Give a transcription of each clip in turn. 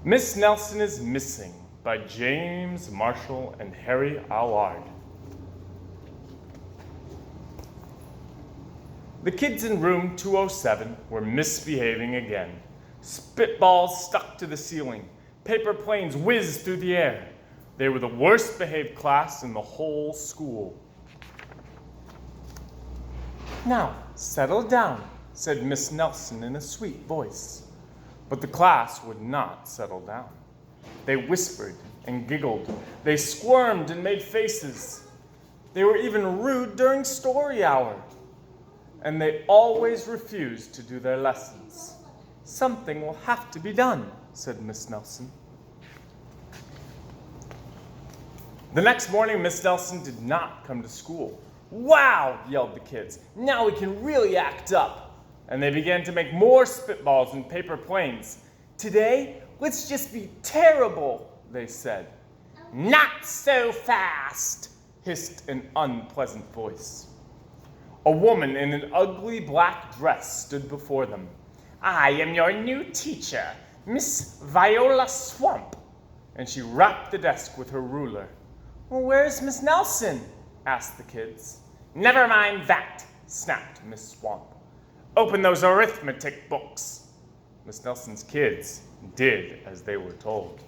Miss Nelson is Missing by James Marshall and Harry Allard. The kids in room 207 were misbehaving again. Spitballs stuck to the ceiling. Paper planes whizzed through the air. They were the worst behaved class in the whole school. "Now, settle down," said Miss Nelson in a sweet voice. But the class would not settle down. They whispered and giggled. They squirmed and made faces. They were even rude during story hour. And they always refused to do their lessons. "Something will have to be done," said Miss Nelson. The next morning, Miss Nelson did not come to school. "Wow!" yelled the kids. "Now we can really act up." And they began to make more spitballs and paper planes. "Today, let's just be terrible," they said. "Not so fast," hissed an unpleasant voice. A woman in an ugly black dress stood before them. "I am your new teacher, Miss Viola Swamp." And she rapped the desk with her ruler. "Well, where's Miss Nelson?" asked the kids. "Never mind that," snapped Miss Swamp. "Open those arithmetic books." Miss Nelson's kids did as they were told.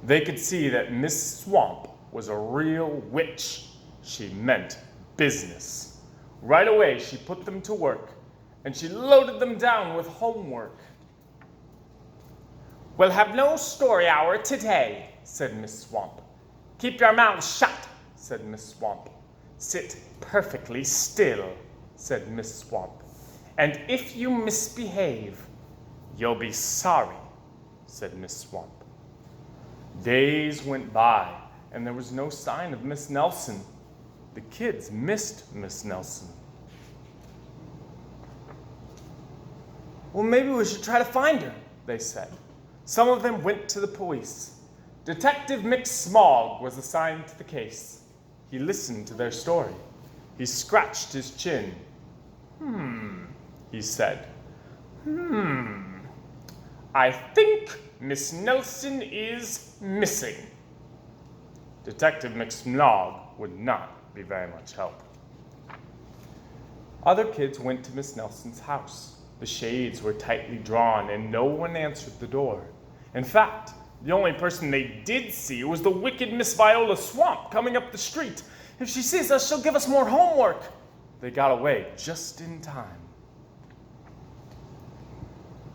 They could see that Miss Swamp was a real witch. She meant business. Right away, she put them to work, and she loaded them down with homework. "We'll have no story hour today," said Miss Swamp. "Keep your mouths shut," said Miss Swamp. "Sit perfectly still," said Miss Swamp. "And if you misbehave, you'll be sorry," said Miss Swamp. Days went by, and there was no sign of Miss Nelson. The kids missed Miss Nelson. "Well, maybe we should try to find her," they said. Some of them went to the police. Detective McSmog was assigned to the case. He listened to their story. He scratched his chin. He said. I think Miss Nelson is missing." Detective McSmog would not be very much help. Other kids went to Miss Nelson's house. The shades were tightly drawn, and no one answered the door. In fact, the only person they did see was the wicked Miss Viola Swamp coming up the street. "If she sees us, she'll give us more homework." They got away just in time.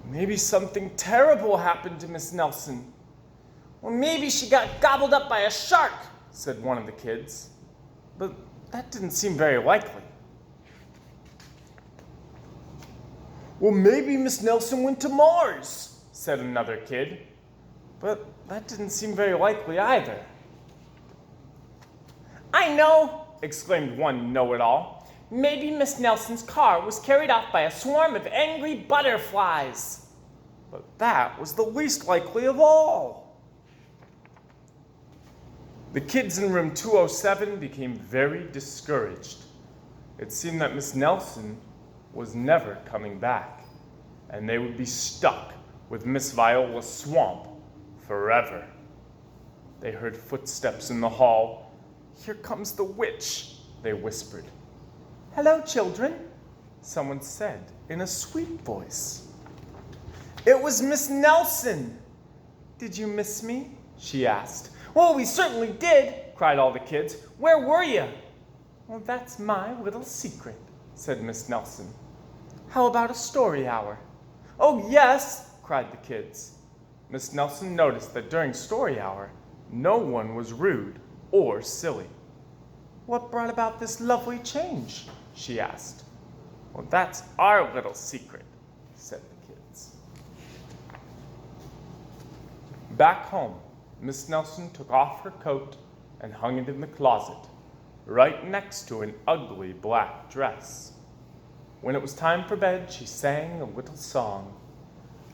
"Maybe something terrible happened to Miss Nelson." "Or maybe she got gobbled up by a shark," said one of the kids. But that didn't seem very likely. "Well, maybe Miss Nelson went to Mars," said another kid. But that didn't seem very likely either. "I know," exclaimed one know-it-all. "Maybe Miss Nelson's car was carried off by a swarm of angry butterflies." But that was the least likely of all. The kids in room 207 became very discouraged. It seemed that Miss Nelson was never coming back, and they would be stuck with Miss Viola Swamp forever. They heard footsteps in the hall. "Here comes the witch," they whispered. "Hello, children," someone said in a sweet voice. It was Miss Nelson. "Did you miss me?" she asked. "Well, we certainly did," cried all the kids. "Where were you?" "Well, that's my little secret," said Miss Nelson. "How about a story hour?" "Oh, yes," cried the kids. Miss Nelson noticed that during story hour, no one was rude or silly. "What brought about this lovely change?" she asked. "Well, that's our little secret," said the kids. Back home, Miss Nelson took off her coat and hung it in the closet, right next to an ugly black dress. When it was time for bed, she sang a little song.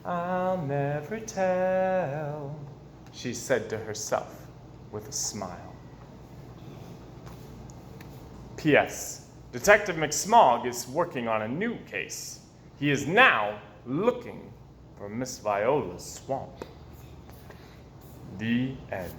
"I'll never tell," she said to herself with a smile. P.S. Detective McSmog is working on a new case. He is now looking from Miss Viola's swamp. The end.